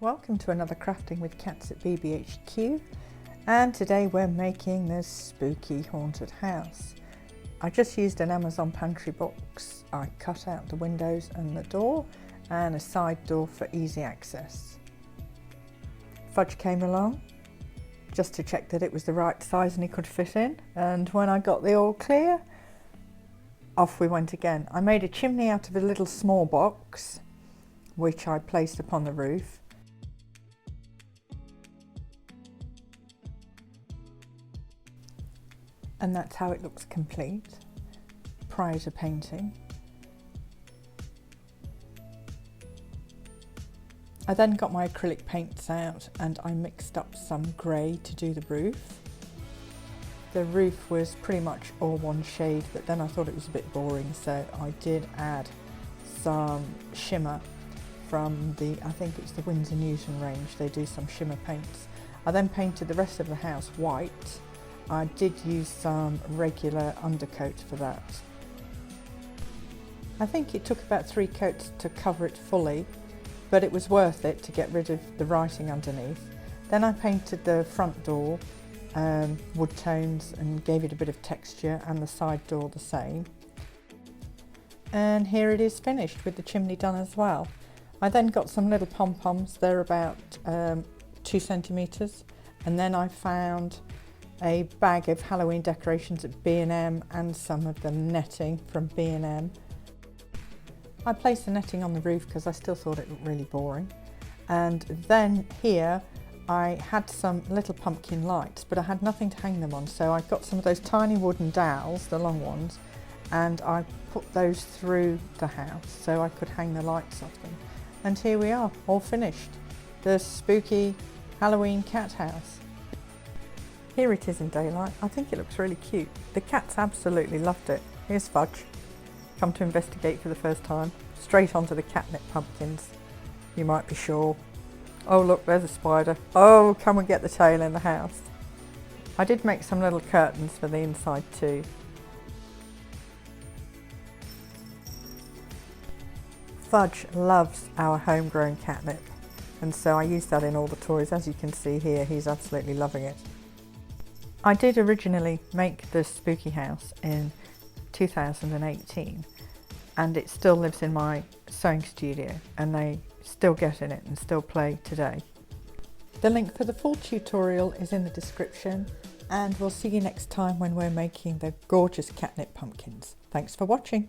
Welcome to another Crafting with Cats at BBHQ, and today we're making this spooky haunted house. I just used an Amazon pantry box. I cut out the windows and the door and a side door for easy access. Fudge came along just to check that it was the right size and he could fit in, and when I got the all clear, off we went again. I made a chimney out of a little small box which I placed upon the roof. And that's how it looks complete prior to painting. I then got my acrylic paints out and I mixed up some grey to do the roof. The roof was pretty much all one shade, but then I thought it was a bit boring, so I did add some shimmer from I think it's the Winsor Newton range. They do some shimmer paints. I then painted the rest of the house white. I did use some regular undercoat for that. I think it took about 3 coats to cover it fully, but it was worth it to get rid of the writing underneath. Then I painted the front door wood tones and gave it a bit of texture, and the side door the same. And here it is finished with the chimney done as well. I then got some little pom-poms. They're about 2 centimetres, and then I found a bag of Halloween decorations at B&M and some of the netting from B&M. I placed the netting on the roof because I still thought it looked really boring. And then here I had some little pumpkin lights, but I had nothing to hang them on, so I got some of those tiny wooden dowels, the long ones, and I put those through the house so I could hang the lights off them. And here we are, all finished. The spooky Halloween cat house. Here it is in daylight. I think it looks really cute. The cats absolutely loved it. Here's Fudge, come to investigate for the first time. Straight onto the catnip pumpkins, you might be sure. Oh look, there's a spider. Oh, come and get the tail in the house. I did make some little curtains for the inside too. Fudge loves our homegrown catnip, and so I used that in all the toys. As you can see here, he's absolutely loving it. I did originally make the spooky house in 2018, and it still lives in my sewing studio, and they still get in it and still play today. The link for the full tutorial is in the description, and we'll see you next time when we're making the gorgeous catnip pumpkins. Thanks for watching.